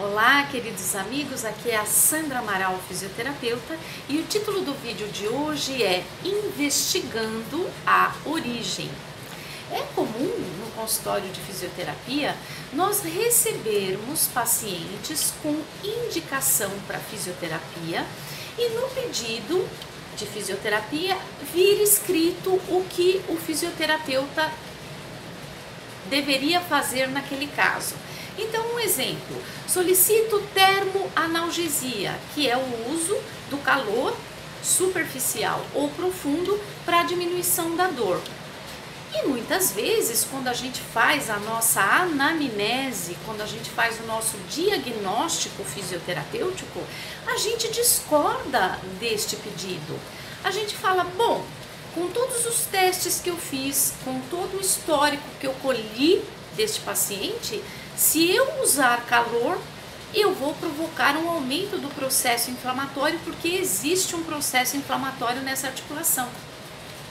Olá, queridos amigos, aqui é a Sandra Amaral, fisioterapeuta, e o título do vídeo de hoje é Investigando a Origem. É comum no consultório de fisioterapia nós recebermos pacientes com indicação para fisioterapia e no pedido de fisioterapia vir escrito o que o fisioterapeuta deveria fazer naquele caso. Então, um exemplo, solicito termoanalgesia, que é o uso do calor superficial ou profundo para diminuição da dor. E muitas vezes, quando a gente faz a nossa anamnese, quando a gente faz o nosso diagnóstico fisioterapêutico, a gente discorda deste pedido. A gente fala, bom, com todos os testes que eu fiz, com todo o histórico que eu colhi deste paciente, se eu usar calor, eu vou provocar um aumento do processo inflamatório, porque existe um processo inflamatório nessa articulação.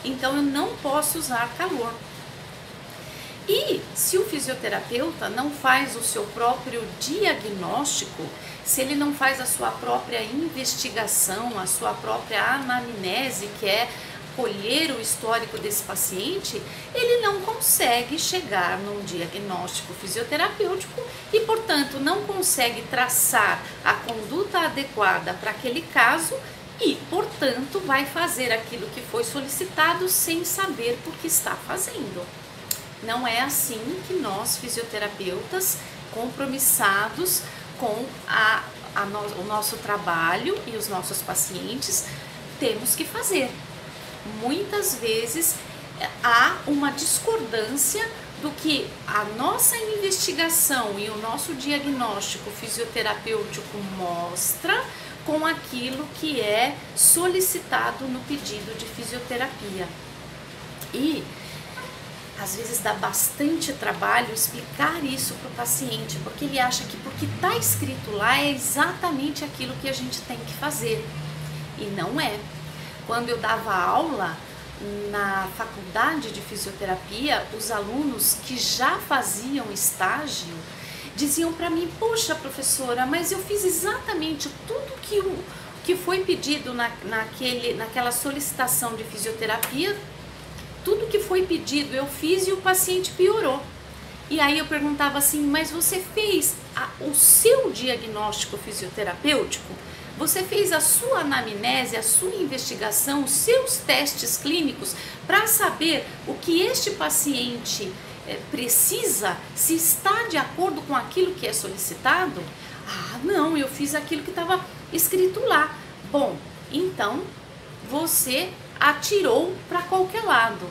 Então eu não posso usar calor. E se o fisioterapeuta não faz o seu próprio diagnóstico, se ele não faz a sua própria investigação, a sua própria anamnese, que é colher o histórico desse paciente, ele não consegue chegar num diagnóstico fisioterapêutico e, portanto, não consegue traçar a conduta adequada para aquele caso e, portanto, vai fazer aquilo que foi solicitado sem saber por que está fazendo. Não é assim que nós, fisioterapeutas, compromissados com o nosso trabalho e os nossos pacientes, temos que fazer. Muitas vezes há uma discordância do que a nossa investigação e o nosso diagnóstico fisioterapêutico mostra com aquilo que é solicitado no pedido de fisioterapia. E às vezes dá bastante trabalho explicar isso para o paciente, porque ele acha que porque está escrito lá é exatamente aquilo que a gente tem que fazer. E não é. Quando eu dava aula na faculdade de fisioterapia, os alunos que já faziam estágio diziam para mim, poxa professora, mas eu fiz exatamente tudo que foi pedido naquela solicitação de fisioterapia, tudo que foi pedido eu fiz e o paciente piorou. E aí eu perguntava assim, mas você fez o seu diagnóstico fisioterapêutico? Você fez a sua anamnese, a sua investigação, os seus testes clínicos para saber o que este paciente precisa, se está de acordo com aquilo que é solicitado? Ah, não, eu fiz aquilo que estava escrito lá. Bom, então você atirou para qualquer lado.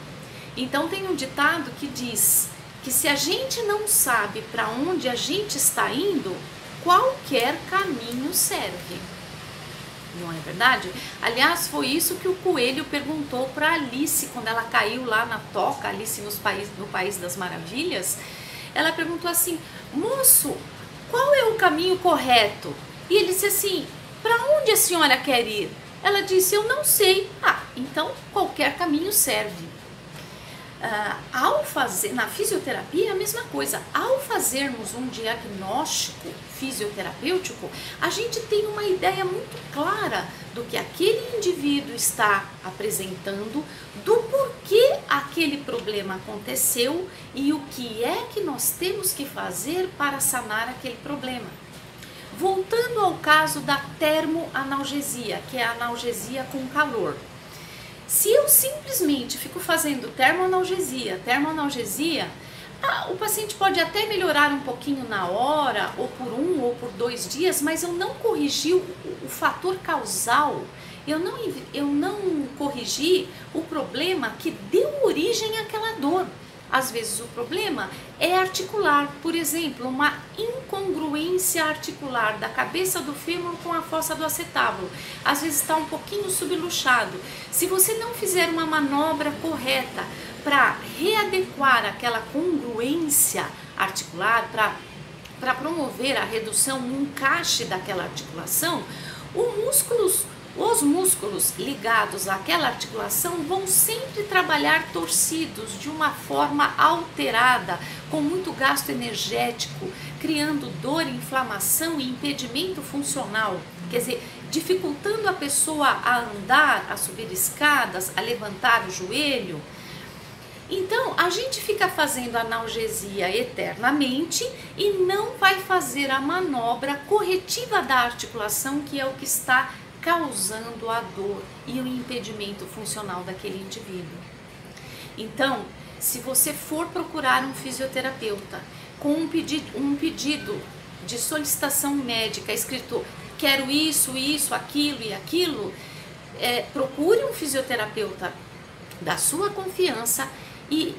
Então tem um ditado que diz que se a gente não sabe para onde a gente está indo, qualquer caminho serve. Não é verdade? Aliás, foi isso que o coelho perguntou para Alice quando ela caiu lá na toca, Alice no País das Maravilhas. Ela perguntou assim, moço, qual é o caminho correto? E ele disse assim, para onde a senhora quer ir? Ela disse, eu não sei. Ah, então qualquer caminho serve. Na fisioterapia é a mesma coisa. Ao fazermos um diagnóstico fisioterapêutico, a gente tem uma ideia muito clara do que aquele indivíduo está apresentando, do porquê aquele problema aconteceu e o que é que nós temos que fazer para sanar aquele problema. Voltando ao caso da termoanalgesia, que é a analgesia com calor. Se eu simplesmente fico fazendo termoanalgesia, o paciente pode até melhorar um pouquinho na hora, ou por 1 ou por 2 dias, mas eu não corrigi o fator causal, eu não corrigi o problema que deu origem àquela dor. Às vezes o problema é articular, por exemplo, uma incongruência articular da cabeça do fêmur com a fossa do acetábulo. Às vezes está um pouquinho subluxado. Se você não fizer uma manobra correta para readequar aquela congruência articular, para promover a redução, o encaixe daquela articulação, Os músculos ligados àquela articulação vão sempre trabalhar torcidos de uma forma alterada, com muito gasto energético, criando dor, inflamação e impedimento funcional. Quer dizer, dificultando a pessoa a andar, a subir escadas, a levantar o joelho. Então, a gente fica fazendo analgesia eternamente e não vai fazer a manobra corretiva da articulação, que é o que está causando a dor e o impedimento funcional daquele indivíduo. Então, se você for procurar um fisioterapeuta com um pedido de solicitação médica escrito quero isso, aquilo e aquilo, procure um fisioterapeuta da sua confiança e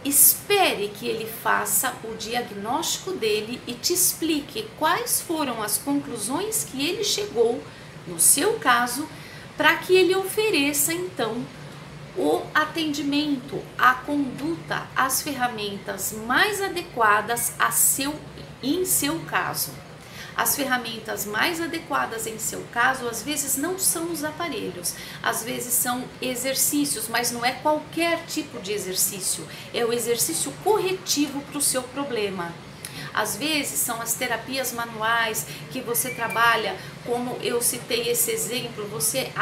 espere que ele faça o diagnóstico dele e te explique quais foram as conclusões que ele chegou no seu caso, para que ele ofereça então o atendimento, a conduta, as ferramentas mais adequadas em seu caso. As ferramentas mais adequadas em seu caso, às vezes não são os aparelhos, às vezes são exercícios, mas não é qualquer tipo de exercício, é o exercício corretivo para o seu problema. Às vezes são as terapias manuais que você trabalha, como eu citei esse exemplo, você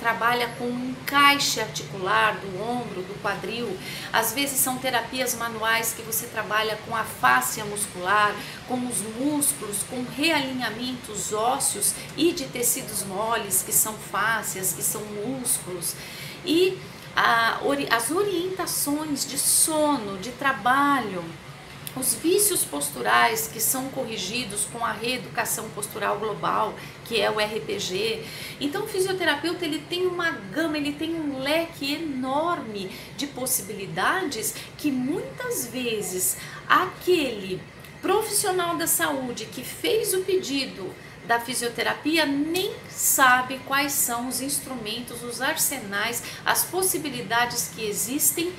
trabalha com um encaixe articular do ombro, do quadril. Às vezes são terapias manuais que você trabalha com a fáscia muscular, com os músculos, com realinhamentos ósseos e de tecidos moles, que são fáscias, que são músculos. E as orientações de sono, de trabalho, os vícios posturais que são corrigidos com a reeducação postural global, que é o RPG. Então o fisioterapeuta ele tem uma gama, ele tem um leque enorme de possibilidades que muitas vezes aquele profissional da saúde que fez o pedido da fisioterapia nem sabe quais são os instrumentos, os arsenais, as possibilidades que existem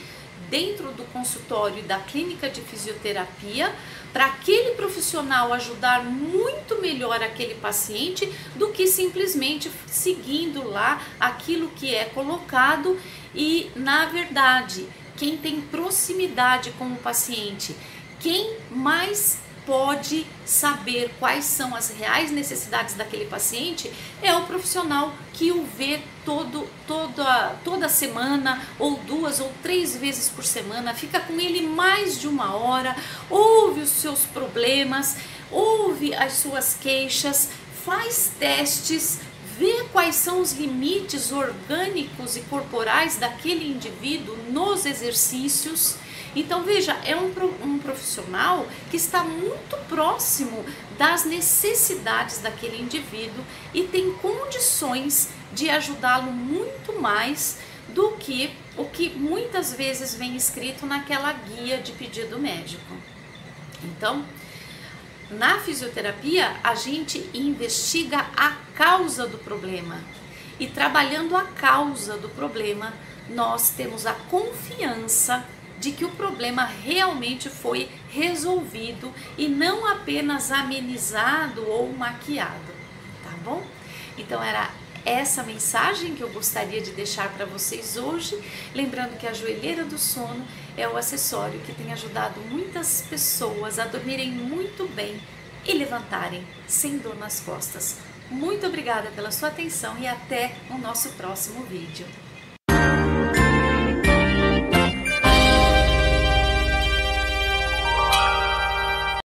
dentro do consultório e da clínica de fisioterapia para aquele profissional ajudar muito melhor aquele paciente do que simplesmente seguindo lá aquilo que é colocado. E na verdade, quem tem proximidade com o paciente, quem mais pode saber quais são as reais necessidades daquele paciente é o profissional que o vê toda semana, ou 2 ou 3 vezes por semana, fica com ele mais de 1 hora, ouve os seus problemas, ouve as suas queixas, faz testes, vê quais são os limites orgânicos e corporais daquele indivíduo nos exercícios. Então veja, é um profissional que está muito próximo das necessidades daquele indivíduo e tem condições de ajudá-lo muito mais do que o que muitas vezes vem escrito naquela guia de pedido médico. Então, na fisioterapia, a gente investiga a causa do problema e trabalhando a causa do problema, nós temos a confiança de que o problema realmente foi resolvido e não apenas amenizado ou maquiado, tá bom? Então era essa mensagem que eu gostaria de deixar para vocês hoje, lembrando que a joelheira do sono é o acessório que tem ajudado muitas pessoas a dormirem muito bem e levantarem sem dor nas costas. Muito obrigada pela sua atenção e até o nosso próximo vídeo.